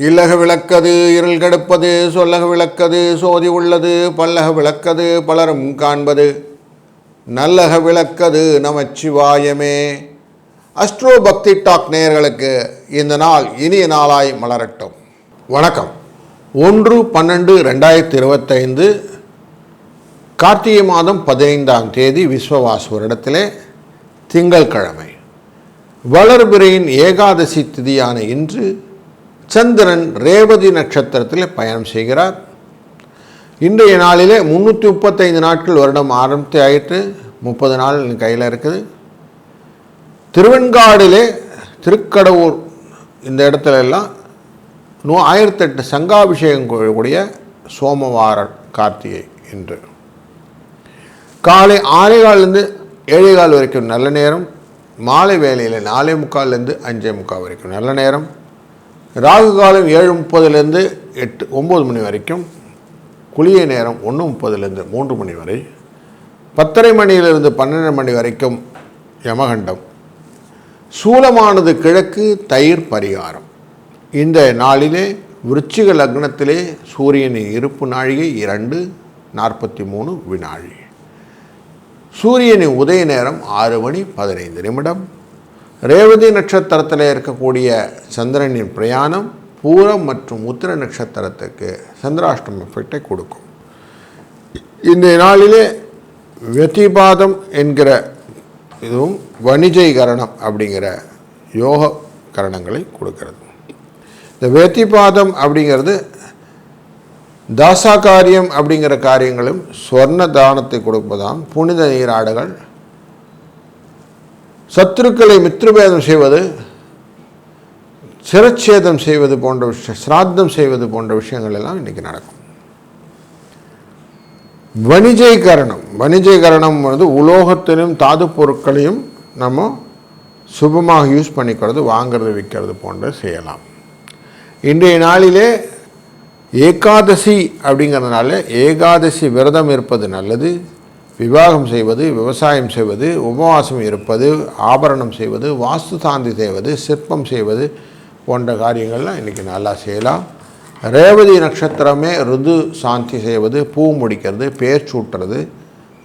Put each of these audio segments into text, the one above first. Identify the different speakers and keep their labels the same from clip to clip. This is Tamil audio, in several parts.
Speaker 1: இல்லக விளக்கது இருள் கெடுப்பது, சொல்லக விளக்கது சோதி உள்ளது, பல்லக விளக்கது பலரும் காண்பது, நல்லக விளக்கது நமச்சிவாயமே. அஸ்ட்ரோ பக்தி டாக் நேயர்களுக்கு இந்த நாள் இனிய நாளாய் மலரட்டும். வணக்கம். 1/12/2025 கார்த்திகை மாதம் 15ஆம் தேதி விஸ்வவாசு வருடத்திலே திங்கள்கிழமை வளர்பிறையின் ஏகாதசி திதியான இன்று சந்திரன் ரேவதி நட்சத்திரத்தில் பயணம் செய்கிறார். இன்றைய நாளிலே 335 நாட்கள் வருடம் ஆரம்பித்து ஆயிற்று. 30 நாள் கையில் இருக்குது. திருவெண்காடிலே திருக்கடவுர் இந்த இடத்துல எல்லாம் 1008 சங்காபிஷேகம் கூடிய சோமவார கார்த்திகை இன்று காலை 6:15 7:15 வரைக்கும் நல்ல நேரம். மாலை வேளையில் 4:45 5:45 வரைக்கும் நல்ல நேரம். ராகு காலம் 7:30 9 மணி வரைக்கும். குளிய நேரம் 1:30 3 மணி வரை. 10:30 மணியிலிருந்து 12 மணி வரைக்கும் யமகண்டம். சூலமானது கிழக்கு, தயிர் பரிகாரம். இந்த நாளிலே விருச்சிக லக்னத்திலே சூரியனின் இருப்பு நாழிகை 2:43 வினாழி. சூரியனின் உதய நேரம் 6:15. ரேவதி நட்சத்திரத்தில் இருக்கக்கூடிய சந்திரனின் பிரயாணம் பூரம் மற்றும் உத்திர நட்சத்திரத்துக்கு சந்திராஷ்டம எஃபெக்டை கொடுக்கும். இந்த நாளிலே வெத்திபாதம் என்கிற இதுவும் வணிஜீகரணம் அப்படிங்கிற யோக கரணங்களை கொடுக்கிறது. இந்த வெத்திபாதம் அப்படிங்கிறது தாசாகாரியம் அப்படிங்கிற காரியங்களும் ஸ்வர்ண தானத்தை கொடுப்பதாம். புனித நீராடுகள், சத்துருக்களை மித்ருபேதம் செய்வது, சிரச்சேதம் செய்வது போன்ற விஷயம், சிராத்தம் செய்வது போன்ற விஷயங்கள் எல்லாம் இன்றைக்கி நடக்கும். வணிஜீகரணம் வந்து உலோகத்திலும் தாது பொருட்களையும் நம்ம சுபமாக யூஸ் பண்ணிக்கிறது, வாங்கிறது விற்கிறது போன்ற செய்யலாம். இன்றைய நாளிலே ஏகாதசி அப்படிங்கிறதுனால ஏகாதசி விரதம் இருப்பது நல்லது. விவாகம் செய்வது, விவசாயம் செய்வது, உபவாசம் இருப்பது, ஆபரணம் செய்வது, வாஸ்து சாந்தி செய்வது, சிற்பம் செய்வது போன்ற காரியங்கள்லாம் இன்றைக்கி நல்லா செய்யலாம். ரேவதி நட்சத்திரமே ருது சாந்தி செய்வது, பூ முடிக்கிறது, பேர் சூட்டுறது,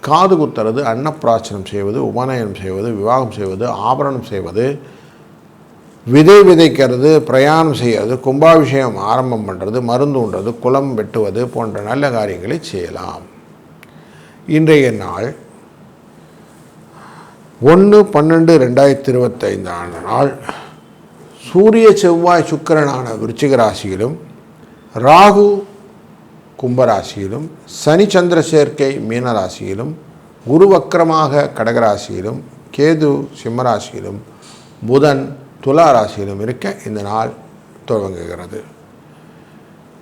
Speaker 1: காது குத்துறது, அன்னப்பிராசனம் செய்வது, உபநயனம் செய்வது, விவாகம் செய்வது, ஆபரணம் செய்வது, விதைக்கிறது, பிரயாணம் செய்கிறது, கும்பாபிஷேகம் ஆரம்பம் பண்ணுறது, மருந்து உண்றது, குளம் வெட்டுவது போன்ற நல்ல காரியங்களை செய்யலாம். இன்றைய நாள் 1/12/2025 நாள் சூரிய செவ்வாய் சுக்கிரனான விருச்சிக ராசியிலும், ராகு கும்பராசியிலும், சனி சந்திர சேர்க்கை மீன ராசியிலும், குரு வக்கரமாக கடகராசியிலும், கேது சிம்மராசியிலும், புதன் துலா ராசியிலும் இருக்க இந்த நாள் துவங்குகிறது.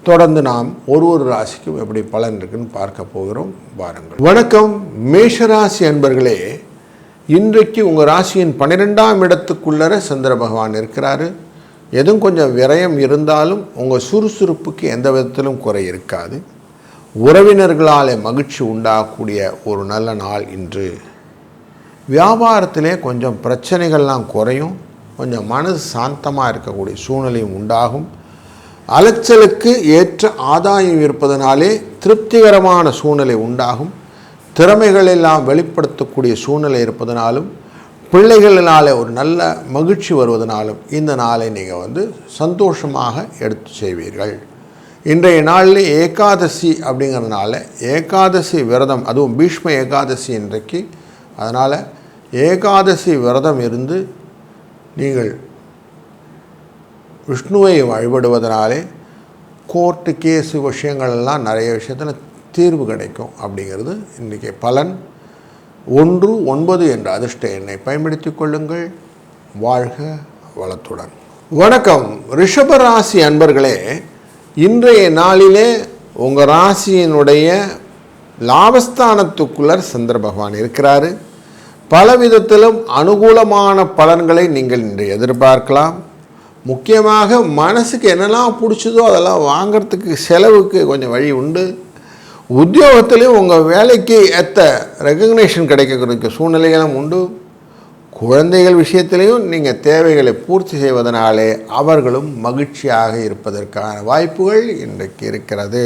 Speaker 1: தொடர்ந்து நாம் ஒரு ராசிக்கும் எப்படி பலன் இருக்குன்னு பார்க்க போகிறோம். வாருங்கள். வணக்கம் மேஷராசி அன்பர்களே. இன்றைக்கு உங்கள் ராசியின் 12ஆம் இடத்துக்குள்ளர சந்திர பகவான் இருக்கிறாரு. எதுவும் கொஞ்சம் விரயம் இருந்தாலும் உங்கள் சுறுசுறுப்புக்கு எந்த விதத்திலும் குறை இருக்காது. உறவினர்களால் மகிழ்ச்சி உண்டாகக்கூடிய ஒரு நல்ல நாள் இன்று. வியாபாரத்திலே கொஞ்சம் பிரச்சனைகள்லாம் குறையும். கொஞ்சம் மனது சாந்தமாக இருக்கக்கூடிய சூழ்நிலையும் உண்டாகும். அலைச்சலுக்கு ஏற்ற ஆதாயம் இருப்பதனாலே திருப்திகரமான சூழ்நிலை உண்டாகும். திறமைகள் எல்லாம் வெளிப்படுத்தக்கூடிய சூழ்நிலை இருப்பதனாலும், பிள்ளைகளினாலே ஒரு நல்ல மகிழ்ச்சி வருவதனாலும் இந்த நாளை நீங்கள் சந்தோஷமாக எடுத்து செய்வீர்கள். இன்றைய நாளில் ஏகாதசி அப்படிங்கிறதுனால ஏகாதசி விரதம், அதுவும் பீஷ்ம ஏகாதசி இன்றைக்கு. அதனால் ஏகாதசி விரதம் இருந்து நீங்கள் விஷ்ணுவை வழிபடுவதனாலே கோர்ட்டு கேஸு விஷயங்கள்லாம் நிறைய விஷயத்தில் தீர்வு கிடைக்கும் அப்படிங்கிறது இன்றைக்கி பலன். 19 என்ற அதிர்ஷ்ட எண்ணை பயன்படுத்தி கொள்ளுங்கள். வாழ்க வளத்துடன். வணக்கம் ரிஷப ராசி அன்பர்களே. இன்றைய நாளிலே உங்கள் ராசியினுடைய லாபஸ்தானத்துக்குள்ளர் சந்திர பகவான் இருக்கிறாரு. பலவிதத்திலும் அனுகூலமான பலன்களை நீங்கள் இன்று எதிர்பார்க்கலாம். முக்கியமாக மனசுக்கு என்னெல்லாம் பிடிச்சதோ அதெல்லாம் வாங்கிறதுக்கு செலவுக்கு கொஞ்சம் வழி உண்டு. உத்தியோகத்திலையும் உங்கள் வேலைக்கு ஏற்ற ரெகக்னேஷன் கிடைக்கக்கூடிய சூழ்நிலைகளும் உண்டு. குழந்தைகள் விஷயத்திலையும் நீங்கள் தேவைகளை பூர்த்தி செய்வதனாலே அவர்களும் மகிழ்ச்சியாக இருப்பதற்கான வாய்ப்புகள் இன்றைக்கு இருக்கிறது.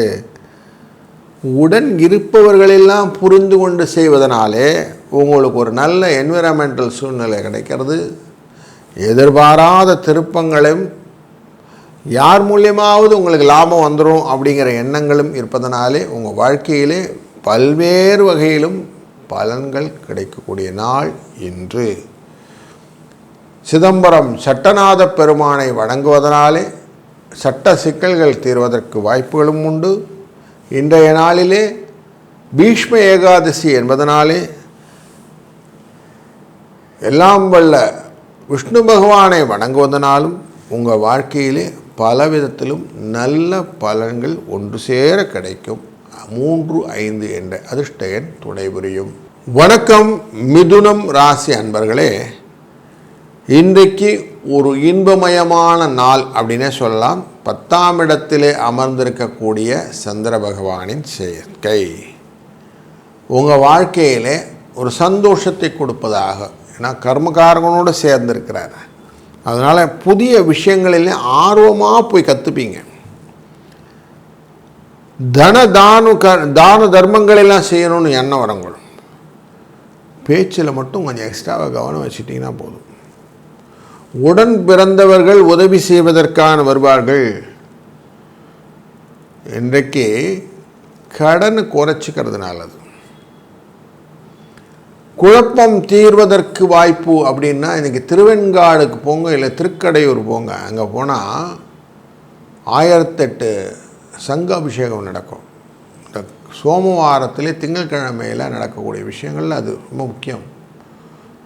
Speaker 1: உடன் இருப்பவர்களெல்லாம் புரிந்து கொண்டு செய்வதனாலே உங்களுக்கு ஒரு நல்ல என்விரான்மெண்டல் சூழ்நிலை கிடைக்கிறது. எதிர்பாராத திருப்பங்களும் யார் மூலியமாவது உங்களுக்கு லாபம் வந்துடும் அப்படிங்கிற எண்ணங்களும் இருப்பதனாலே உங்கள் வாழ்க்கையிலே பல்வேறு வகையிலும் பலன்கள் கிடைக்கக்கூடிய நாள் இன்று. சிதம்பரம் சட்டநாத பெருமானை வணங்குவதனாலே சட்ட சிக்கல்கள் தீர்வதற்கு வாய்ப்புகளும் உண்டு. இன்றைய நாளிலே பீஷ்ம ஏகாதசி என்பதனாலே எல்லாம் வல்ல விஷ்ணு பகவானை வணங்குவதனாலும் உங்கள் வாழ்க்கையிலே பலவிதத்திலும் நல்ல பலன்கள் ஒன்று சேர கிடைக்கும். 3, 5 என்ற அதிர்ஷ்ட எண் துணை புரியும். வணக்கம் மிதுனம் ராசி அன்பர்களே, இன்றைக்கு ஒரு இன்பமயமான நாள் அப்படின்னே சொல்லலாம். 10ஆம் இடத்திலே அமர்ந்திருக்கக்கூடிய சந்திர பகவானின் சேர்க்கை உங்கள் வாழ்க்கையிலே ஒரு சந்தோஷத்தை கொடுப்பதாக, ஏன்னா கர்மகாரகனோடு சேர்ந்திருக்கிறார். அதனால் புதிய விஷயங்களிலே ஆர்வமாக போய் கற்றுப்பீங்க. தான தர்மங்களெல்லாம் செய்யணும்னு எண்ணம் வரங்களும். பேச்சில் மட்டும் கொஞ்சம் எக்ஸ்ட்ராவாக கவனம் வச்சுட்டிங்கன்னா போதும். உடன் பிறந்தவர்கள் உதவி செய்வதற்கான வருவார்கள். இன்றைக்கு கடன் குறைச்சிக்கிறது நல்லது. குழப்பம் தீர்வதற்கு வாய்ப்பு அப்படின்னா இன்றைக்கி திருவெண்காடுக்கு போங்க, இல்லை திருக்கடையூர் போங்க. அங்கே போனால் 1008 சங்க அபிஷேகம் நடக்கும். இந்த சோமவாரத்திலே திங்கட்கிழமையில் நடக்கக்கூடிய விஷயங்கள் அது ரொம்ப முக்கியம்.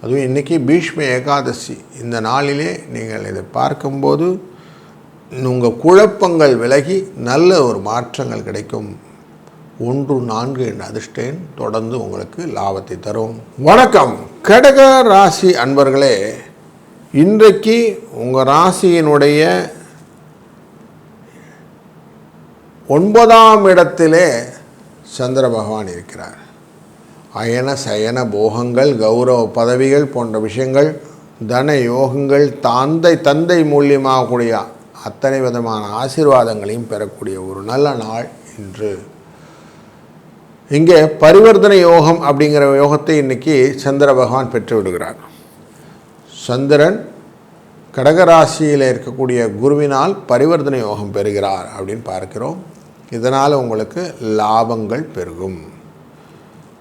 Speaker 1: அதுவும் இன்றைக்கி பீஷ்ம ஏகாதசி. இந்த நாளிலே நீங்கள் இதை பார்க்கும்போது உங்கள் குழப்பங்கள் விலகி நல்ல ஒரு மாற்றங்கள் கிடைக்கும். 1, 4 என்ற அதிர்ஷ்ட எண் தொடர்ந்து உங்களுக்கு லாபத்தை தரும். வணக்கம் கடக ராசி அன்பர்களே, இன்றைக்கு உங்கள் ராசியினுடைய 9ஆம் இடத்திலே சந்திர பகவான் இருக்கிறார். அயன சயன போகங்கள், கௌரவ பதவிகள் போன்ற விஷயங்கள், தன யோகங்கள், தந்தை மூலியமாக கூடிய அத்தனை விதமான ஆசீர்வாதங்களையும் பெறக்கூடிய ஒரு நல்ல நாள் இன்று. இங்கே பரிவர்த்தனை யோகம் அப்படிங்கிற யோகத்தை இன்றைக்கி சந்திர பகவான் பெற்று விடுகிறார். சந்திரன் கடகராசியில் இருக்கக்கூடிய குருவினால் பரிவர்த்தனை யோகம் பெறுகிறார் அப்படின்னு பார்க்கிறோம். இதனால் உங்களுக்கு லாபங்கள் பெருகும்.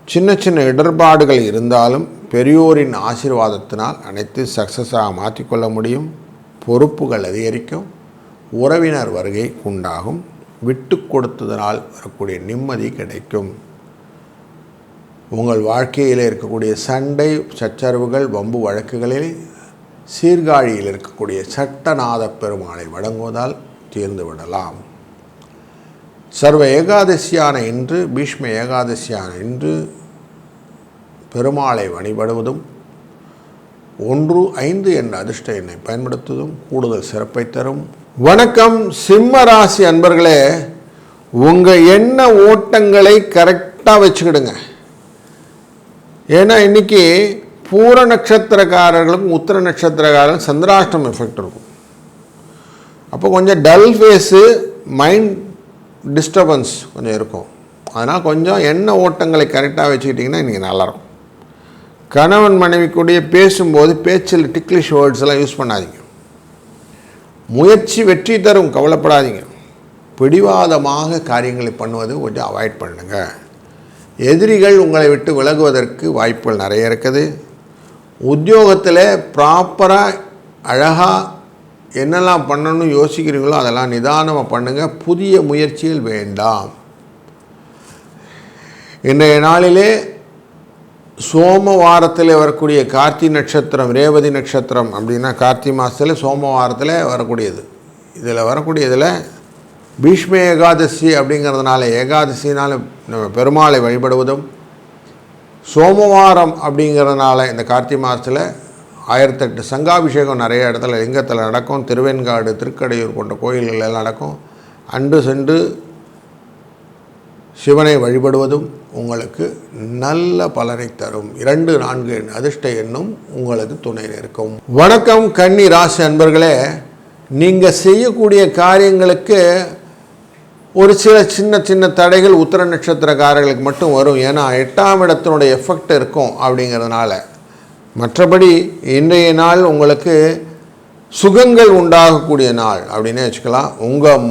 Speaker 1: சின்ன சின்ன இடர்பாடுகள் இருந்தாலும் பெரியோரின் ஆசீர்வாதத்தினால் அனைத்து சக்ஸஸாக மாற்றிக்கொள்ள முடியும். பொறுப்புகள் அதிகரிக்கும். உறவினர் வருகை உண்டாகும். விட்டு கொடுத்ததனால் வரக்கூடிய நிம்மதி கிடைக்கும். உங்கள் வாழ்க்கையில் இருக்கக்கூடிய சண்டை சச்சரவுகள் வம்பு வழக்குகளில் சீர்காழியில் இருக்கக்கூடிய சட்டநாத பெருமாளை வணங்குவதால் தீர்ந்து விடலாம். சர்வ ஏகாதசியான இன்று, பீஷ்ம ஏகாதசியான இன்று பெருமாளை வழிபடுவதும் 1, 5 என்ற அதிர்ஷ்ட எண்ணை பயன்படுத்துவதும் கூடுதல் சிறப்பை தரும். வணக்கம் சிம்ம ராசி அன்பர்களே, உங்கள் எண்ண ஓட்டங்களை கரெக்டாக வச்சுக்கிடுங்க. ஏன்னா இன்றைக்கி பூர நட்சத்திரக்காரர்களுக்கும் உத்திர நட்சத்திரக்காரர்களுக்கும் சந்திராஷ்டம் எஃபெக்ட் இருக்கும். அப்போ கொஞ்சம் டல் ஃபேஸு, மைண்ட் டிஸ்டர்பன்ஸ் கொஞ்சம் இருக்கும். அதனால் கொஞ்சம் எண்ண ஓட்டங்களை கரெக்டாக வச்சுக்கிட்டிங்கன்னா இன்றைக்கி நல்லாயிருக்கும். கணவன் மனைவி கூடிய பேசும்போது பேச்சில் டிக்லிஷ் வேர்ட்ஸ் எல்லாம் யூஸ் பண்ணாதீங்க. முயற்சி வெற்றி தரும், கவலைப்படாதீங்க. பிடிவாதமாக காரியங்களை பண்ணுவது கொஞ்சம் அவாய்ட் பண்ணுங்கள். எதிரிகள் உங்களை விட்டு விலகுவதற்கு வாய்ப்புகள் நிறைய இருக்குது. உத்தியோகத்தில் ப்ராப்பராக அழகாக என்னெல்லாம் பண்ணணும்னு யோசிக்கிறீங்களோ அதெல்லாம் நிதானமாக பண்ணுங்கள். புதிய முயற்சிகள் வேண்டாம். இன்றைய நாளிலே சோமவாரத்தில் வரக்கூடிய கார்த்திகை நட்சத்திரம், ரேவதி நட்சத்திரம் அப்படின்னா கார்த்திகை மாதத்தில் சோமவாரத்தில் வரக்கூடியது. இதில் வரக்கூடியதில் பீஷ்ம ஏகாதசி அப்படிங்கிறதுனால, ஏகாதசினால் நம்ம பெருமாளை வழிபடுவதும், சோமவாரம் அப்படிங்கிறதுனால இந்த கார்த்திகை மாதத்தில் 1008 சங்காபிஷேகம் நிறைய இடத்துல லிங்கத்தில் நடக்கும். திருவெண்காடு, திருக்கடையூர் போன்ற கோயில்கள் எல்லாம் நடக்கும். அன்று சென்று சிவனை வழிபடுவதும் உங்களுக்கு நல்ல பலனை தரும். 2-4 அதிர்ஷ்ட எண்ணும் உங்களுக்கு துணை இருக்கும். வணக்கம் கன்னி ராசி அன்பர்களே, நீங்கள் செய்யக்கூடிய காரியங்களுக்கு ஒரு சில சின்ன சின்ன தடைகள் உத்திர நட்சத்திரக்காரர்களுக்கு மட்டும் வரும். ஏன்னா 8ஆம் இடத்தினுடைய எஃபெக்ட் இருக்கும் அப்படிங்கிறதுனால. மற்றபடி இன்றைய நாள் உங்களுக்கு சுகங்கள் உண்டாகக்கூடிய நாள் அப்படின்னே வச்சுக்கலாம். உங்கள்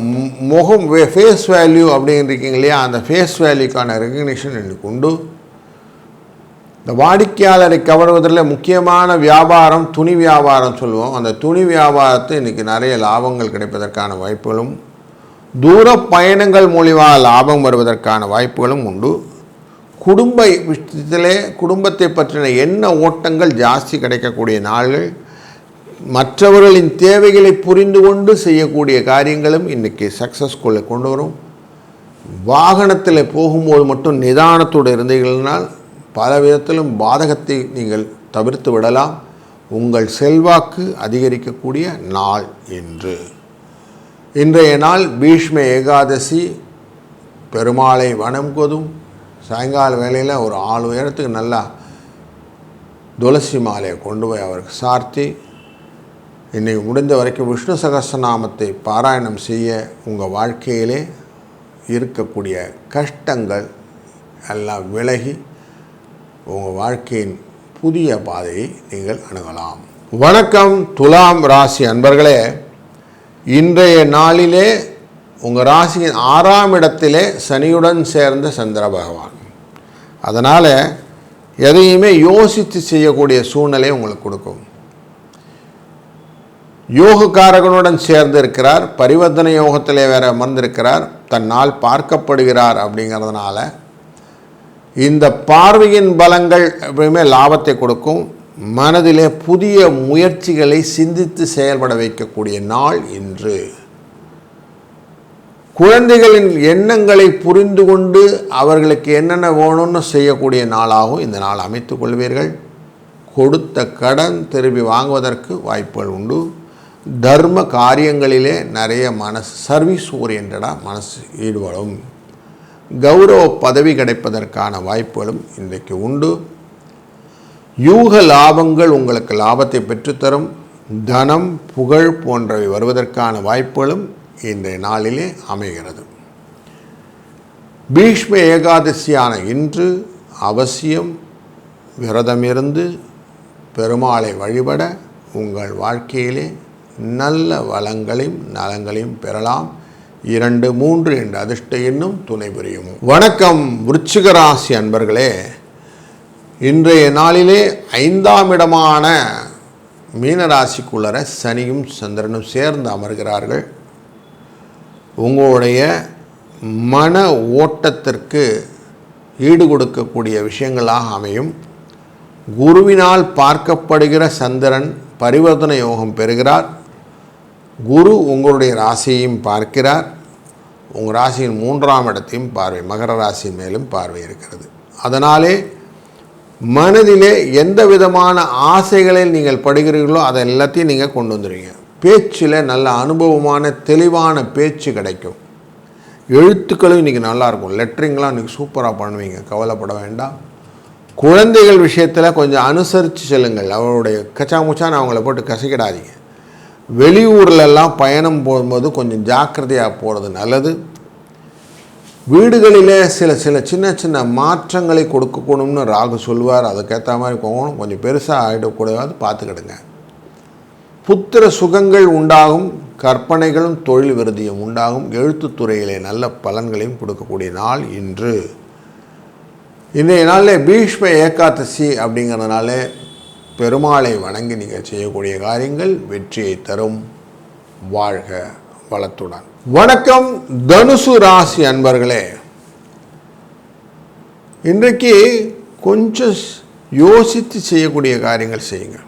Speaker 1: முகம் ஃபேஸ் வேல்யூ அப்படின்றிருக்கீங்க இல்லையா, அந்த ஃபேஸ் வேல்யூக்கான ரெகக்னிஷன் எனக்கு உண்டு. இந்த வாடிக்கையாளரை கவர்வதில் முக்கியமான வியாபாரம் துணி வியாபாரம் சொல்லுவோம். அந்த துணி வியாபாரத்தை இன்றைக்கி நிறைய லாபங்கள் கிடைப்பதற்கான வாய்ப்புகளும், தூர பயணங்கள் மூலியமாக லாபம் வருவதற்கான வாய்ப்புகளும் உண்டு. குடும்ப விஷயத்திலே குடும்பத்தை பற்றின எண்ண ஓட்டங்கள் ஜாஸ்தி கிடைக்கக்கூடிய நாள்கள். மற்றவர்களின் தேவைகளை புரிந்து கொண்டு செய்யக்கூடிய காரியங்களும் இன்றைக்கி சக்ஸஸ்குள்ளே கொண்டு வரும். வாகனத்தில் போகும்போது மட்டும் நிதானத்தோடு இருந்தீர்கள்னால் பல விதத்திலும் பாதகத்தை நீங்கள் தவிர்த்து விடலாம். உங்கள் செல்வாக்கு அதிகரிக்கக்கூடிய நாள் என்று. இன்றைய நாள் பீஷ்ம ஏகாதசி. பெருமாளை வணங்குவதும் சாயங்கால வேளையில் ஒரு 4 உயரத்துக்கு நல்லா துளசி மாலையை கொண்டு போய் அவருக்கு சார்த்தி இன்றைக்கி முடிந்த வரைக்கும் விஷ்ணு சகஸ்ரநாமத்தை பாராயணம் செய்ய உங்கள் வாழ்க்கையிலே இருக்கக்கூடிய கஷ்டங்கள் எல்லாம் விலகி உங்கள் வாழ்க்கையின் புதிய பாதையை நீங்கள் அணுகலாம். வணக்கம் துலாம் ராசி அன்பர்களே, இன்றைய நாளிலே உங்கள் ராசியின் 6ஆம் இடத்திலே சனியுடன் சேர்ந்த சந்திர பகவான். அதனால் எதையுமே யோசித்து செய்யக்கூடிய சூழ்நிலை உங்களுக்கு கொடுக்கும். யோகக்காரகனுடன் சேர்ந்து இருக்கிறார், பரிவர்த்தனை யோகத்திலே வேற அமர்ந்திருக்கிறார், தன்னால் பார்க்கப்படுகிறார். அப்படிங்கிறதுனால இந்த பார்வையின் பலங்கள் எப்பவுமே லாபத்தை கொடுக்கும். மனதிலே புதிய முயற்சிகளை சிந்தித்து செயல்பட வைக்கக்கூடிய நாள் இன்று. குழந்தைகளின் எண்ணங்களை புரிந்து கொண்டு அவர்களுக்கு என்னென்ன வேணும்னு செய்யக்கூடிய நாளாகவும் இந்த நாள் அமைத்து கொள்வீர்கள். கொடுத்த கடன் திரும்பி வாங்குவதற்கு வாய்ப்புகள் உண்டு. தர்ம காரியங்களிலே நிறைய சர்வீஸ் ஓரியன்டாக மனசு ஈடுபடும். கௌரவ பதவி கிடைப்பதற்கான வாய்ப்புகளும் இன்றைக்கு உண்டு. யூக லாபங்கள் உங்களுக்கு லாபத்தை பெற்றுத்தரும். தனம் புகழ் போன்றவை வருவதற்கான வாய்ப்புகளும் இன்றைய நாளிலே அமைகிறது. பீஷ்ம ஏகாதசியான இன்று அவசியம் விரதமிருந்து பெருமாளை வழிபட உங்கள் வாழ்க்கையிலே நல்ல வளங்களையும் நலங்களையும் பெறலாம். 2-3 என்ற அதிர்ஷ்ட எண்ணும் துணை புரியும். வணக்கம் விருச்சிக ராசி அன்பர்களே, இன்றைய நாளிலே 5ஆம் இடமான மீனராசிக்குள்ளர சனியும் சந்திரனும் சேர்ந்து அமர்கிறார்கள். உங்களுடைய மன ஓட்டத்திற்கு ஈடு கொடுக்கக்கூடிய விஷயங்களாக அமையும். குருவினால் பார்க்கப்படுகிற சந்திரன் பரிவர்த்தனை யோகம் பெறுகிறார். குரு உங்களுடைய ராசியையும் பார்க்கிறார். உங்கள் ராசியின் 3ஆம் இடத்தையும் பார்வை, மகர ராசியின் மேலும் பார்வை இருக்கிறது. அதனாலே மனதிலே எந்த விதமான ஆசைகளில் நீங்கள் படுகிறீர்களோ அதை எல்லாத்தையும் நீங்கள் கொண்டு வந்துடுவீங்க. பேச்சில் நல்ல அனுபவமான தெளிவான பேச்சு கிடைக்கும். எழுத்துக்களும் இன்றைக்கி நல்லாயிருக்கும். லெட்டரிங்லாம் இன்றைக்கி சூப்பராக பண்ணுவீங்க, கவலைப்பட வேண்டாம். குழந்தைகள் விஷயத்தில் கொஞ்சம் அனுசரித்து செல்லுங்கள். அவருடைய கச்சாமுச்சான்னு அவங்கள போட்டு கசக்கிடாதீங்க. வெளியூர்லெல்லாம் பயணம் போகும்போது கொஞ்சம் ஜாக்கிரதையாக போகிறது நல்லது. வீடுகளிலே சில சின்ன சின்ன மாற்றங்களை கொடுக்கணும்னு ராகு சொல்வார். அதுக்கேற்ற மாதிரி போகணும். கொஞ்சம் பெருசாக ஆகிடக்கூடாது, பார்த்துக்கிடுங்க. புத்திர சுகங்கள் உண்டாகும். கற்பனைகளும் தொழில் விருதியும் உண்டாகும். எழுத்துத்துறையிலே நல்ல பலன்களையும் கொடுக்கக்கூடிய நாள் இன்று. இன்றைய நாளில் பீஷ்ம ஏகாதசி அப்படிங்கிறதுனால பெருமாளை வணங்கி நீங்கள் செய்யக்கூடிய காரியங்கள் வெற்றியை தரும். வாழ்க வளத்துடன். வணக்கம் தனுசு ராசி அன்பர்களே, இன்றைக்கு கொஞ்சம் யோசித்து செய்யக்கூடிய காரியங்கள் செய்யுங்க.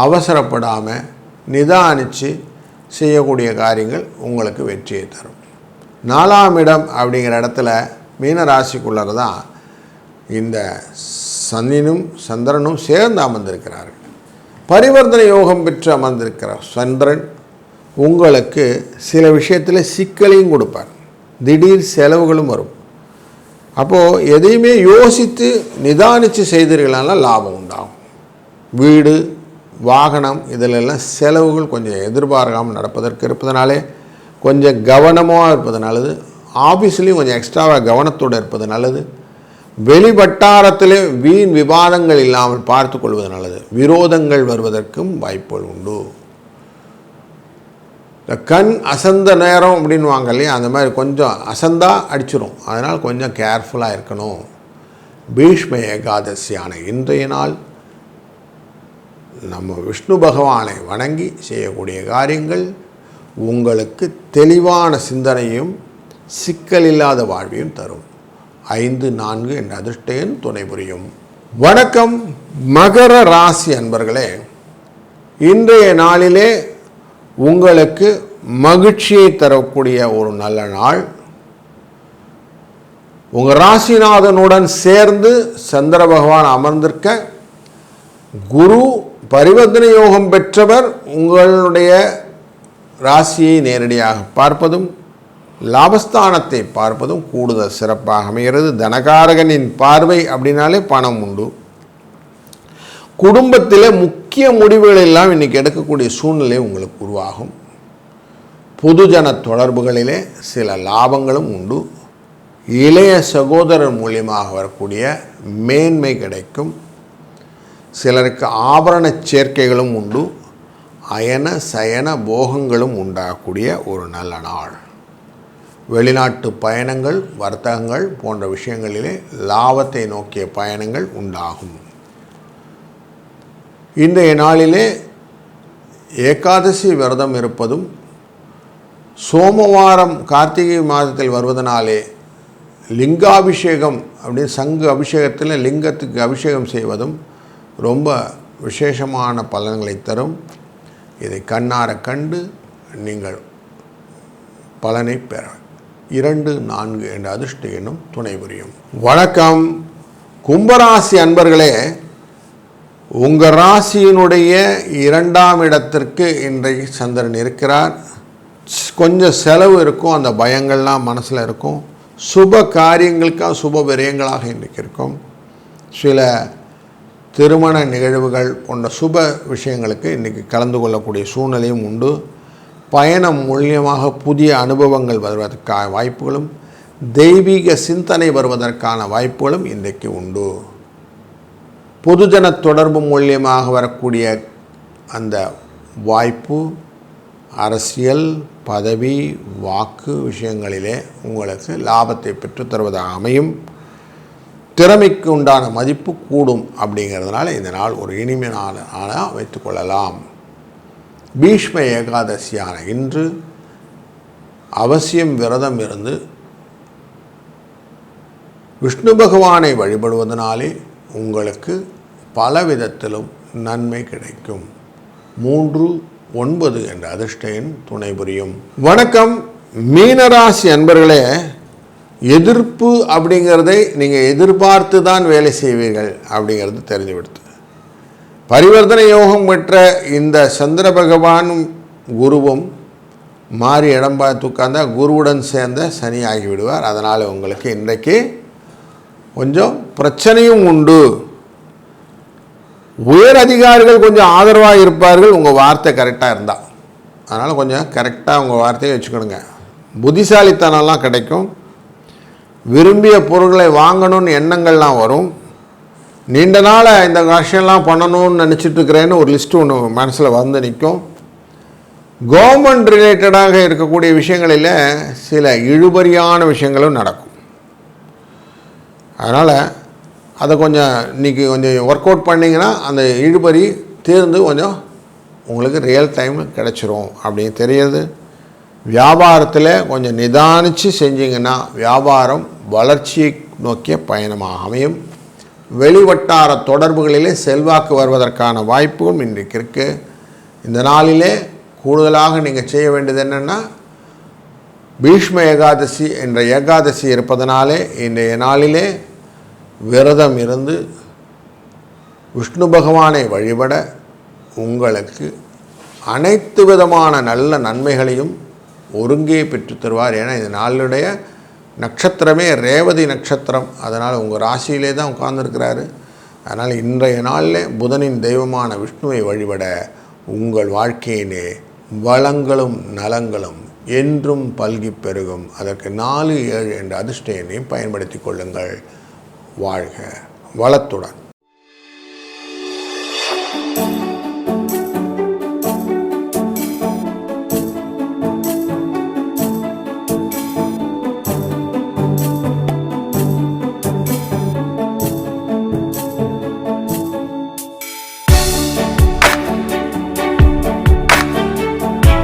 Speaker 1: அவசரப்படாமல் நிதானித்து செய்யக்கூடிய காரியங்கள் உங்களுக்கு வெற்றியை தரும். 4ஆம் இடம் அப்படிங்கிற இடத்துல மீன ராசிக்குள்ளே தான் இந்த சனியும் சந்திரனும் சேர்ந்து அமர்ந்திருக்கிறார்கள். பரிவர்த்தனை யோகம் பெற்று அமர்ந்திருக்கிறார் சந்திரன் உங்களுக்கு சில விஷயத்தில் சிக்கலையும் கொடுப்பார். திடீர் செலவுகளும் வரும். அப்போது எதையுமே யோசித்து நிதானித்து செய்தீர்களானால் லாபம் உண்டாகும். வீடு வாகனம் இதிலெல்லாம் செலவுகள் கொஞ்சம் எதிர்பார்க்காமல் நடப்பதற்கு இருப்பதனாலே கொஞ்சம் கவனமாக இருப்பது நல்லது. ஆஃபீஸ்லேயும் கொஞ்சம் எக்ஸ்ட்ராவாக கவனத்தோடு இருப்பது நல்லது. வெளி வட்டாரத்திலே வீண் விவாதங்கள் இல்லாமல் பார்த்து கொள்வது நல்லது. விரோதங்கள் வருவதற்கும் வாய்ப்புகள் உண்டு. இந்த கண் அசந்த நேரம் அப்படின்வாங்க இல்லையா, அந்த மாதிரி கொஞ்சம் அசந்தா அடிச்சிடும். அதனால் கொஞ்சம் கேர்ஃபுல்லாக இருக்கணும். பீஷ்ம ஏகாதசியான இன்றைய நாள் நம்ம விஷ்ணு பகவானை வணங்கி செய்யக்கூடிய காரியங்கள் உங்களுக்கு தெளிவான சிந்தனையும் சிக்கலில்லாத வாழ்வையும் தரும். 5-4 என்ற அதிர்ஷ்ட எண் துணை புரியும். வணக்கம் மகர ராசி அன்பர்களே, இன்றைய நாளிலே உங்களுக்கு மகிழ்ச்சியை தரக்கூடிய ஒரு நல்ல நாள். உங்கள் ராசிநாதனுடன் சேர்ந்து சந்திர பகவான் அமர்ந்திருக்க, குரு பரிவர்த்தனை யோகம் பெற்றவர் உங்களுடைய ராசியை நேரடியாக பார்ப்பதும் லாபஸ்தானத்தை பார்ப்பதும் கூடுதல் சிறப்பாக அமைகிறது. தனகாரகனின் பார்வை அப்படின்னாலே பணம் உண்டு. குடும்பத்தில் முக்கிய முடிவுகள் எல்லாம் இன்றைக்கி எடுக்கக்கூடிய சூழ்நிலை உங்களுக்கு உருவாகும். பொதுஜன தொடர்புகளிலே சில லாபங்களும் உண்டு. இளைய சகோதரர் மூலியமாக வரக்கூடிய மேன்மை கிடைக்கும். சிலருக்கு ஆபரண சேர்க்கைகளும் உண்டு. அயன சயன போகங்களும் உண்டாகக்கூடிய ஒரு நல்ல நாள். வெளிநாட்டு பயணங்கள், வர்த்தகங்கள் போன்ற விஷயங்களிலே லாபத்தை நோக்கிய பயணங்கள் உண்டாகும். இன்றைய நாளிலே ஏகாதசி விரதம் இருப்பதும், சோமவாரம் கார்த்திகை மாதத்தில் வருவதனாலே லிங்காபிஷேகம் அப்படின்னு சங்கு அபிஷேகத்தில் லிங்கத்துக்கு அபிஷேகம் செய்வதும் ரொம்ப விசேஷமான பலன்களை தரும். இதை கண்ணார கண்டு நீங்கள் பலனை பெற 2-4 என்ற அதிர்ஷ்ட எண்ணும் துணை புரியும். வணக்கம் கும்பராசி அன்பர்களே, உங்கள் ராசியினுடைய 2ஆம் இடத்திற்கு இன்றைக்கு சந்திரன் இருக்கிறார். கொஞ்சம் செலவு இருக்கும், அந்த பயங்கள்லாம் மனசில் இருக்கும். சுப காரியங்களுக்காக சுப விரயங்களாக இன்றைக்கு இருக்கும். சில திருமண நிகழ்வுகள் போன்ற சுப விஷயங்களுக்கு இன்றைக்கி கலந்து கொள்ளக்கூடிய சூழ்நிலையும் உண்டு. பயணம் மூலியமாக புதிய அனுபவங்கள் வருவதற்கான வாய்ப்புகளும் தெய்வீக சிந்தனை வருவதற்கான வாய்ப்புகளும் இன்றைக்கு உண்டு. பொதுஜன தொடர்பு மூலியமாக வரக்கூடிய அந்த வாய்ப்பு அரசியல், பதவி, வாக்கு விஷயங்களிலே உங்களுக்கு லாபத்தை பெற்றுத்தருவதாக அமையும். திறமைக்கு உண்டான மதிப்பு கூடும். அப்படிங்கிறதுனால இந்த நாள் ஒரு இனிமையான நாளாக வைத்துக்கொள்ளலாம். பீஷ்ம ஏகாதசியான இன்று அவசியம் விரதம் இருந்து விஷ்ணு பகவானை வழிபடுவதனாலே உங்களுக்கு பல விதத்திலும் நன்மை கிடைக்கும். 3-9 என்ற அதிர்ஷ்ட எண் துணை புரியும். வணக்கம் மீனராசி அன்பர்களே, எதிர்ப்பு அப்படிங்கிறதை நீங்கள் எதிர்பார்த்து தான் வேலை செய்வீர்கள் அப்படிங்கிறது தெரிஞ்சுவிடுது. பரிவர்த்தனை யோகம் பெற்ற இந்த சந்திர பகவானும் குருவும் மாறி இடம் பார்த்து உட்கார்ந்தா குருவுடன் சேர்ந்த சனி ஆகிவிடுவார். அதனால் உங்களுக்கு இன்றைக்கு கொஞ்சம் பிரச்சனையும் உண்டு. உயர் அதிகாரிகள் கொஞ்சம் ஆதரவாக இருப்பார்கள் உங்கள் வார்த்தை கரெக்டாக இருந்தால். அதனால் கொஞ்சம் கரெக்டாக உங்கள் வார்த்தையை வச்சுக்கணுங்க. புத்திசாலித்தனம்லாம் கிடைக்கும். விரும்பிய பொருட்களை வாங்கணும்னு எண்ணங்கள்லாம் வரும். நீண்ட நாள் இந்த விஷயம்லாம் பண்ணணும்னு நினச்சிட்ருக்கிறேன்னு ஒரு லிஸ்ட்டு ஒன்று மனசில் வந்து நிற்கும். கவர்மெண்ட் ரிலேட்டடாக இருக்கக்கூடிய விஷயங்களில் சில இழுபறியான விஷயங்களும் நடக்கும். அதனால் அதை கொஞ்சம் இன்றைக்கி கொஞ்சம் ஒர்க் அவுட் பண்ணிங்கன்னா அந்த இழுபறி தீர்ந்து கொஞ்சம் உங்களுக்கு ரியல் டைமில் கிடச்சிரும் அப்படின்னு தெரியுது. வியாபாரத்தில் கொஞ்சம் நிதானித்து செஞ்சிங்கன்னா வியாபாரம் வளர்ச்சியை நோக்கிய பயணமாக அமையும். வெளிவட்டார தொடர்புகளிலே செல்வாக்கு வருவதற்கான வாய்ப்பும் இன்றைக்கு இருக்குது. இந்த நாளிலே கூடுதலாக நீங்கள் செய்ய வேண்டியது என்னென்னா, பீஷ்ம ஏகாதசி என்ற ஏகாதசி இருப்பதனாலே இன்றைய நாளிலே விரதம் இருந்து விஷ்ணு பகவானை வழிபட உங்களுக்கு அனைத்து விதமான நல்ல நன்மைகளையும் ஒருங்கே பெற்று தருவார். ஏன்னா இந்த நாளுடைய நட்சத்திரமே ரேவதி நட்சத்திரம், அதனால் உங்கள் ராசியிலே தான் உட்கார்ந்துருக்கிறாரு. அதனால் இன்றைய நாளில் புதனின் தெய்வமான விஷ்ணுவை வழிபட உங்கள் வாழ்க்கையிலே வளங்களும் நலங்களும் என்றும் பல்கி பெருகும். அதற்கு 4, 7 என்ற அதிர்ஷ்ட எண்ணையும் பயன்படுத்தி கொள்ளுங்கள். வாழ்க வளத்துடன்.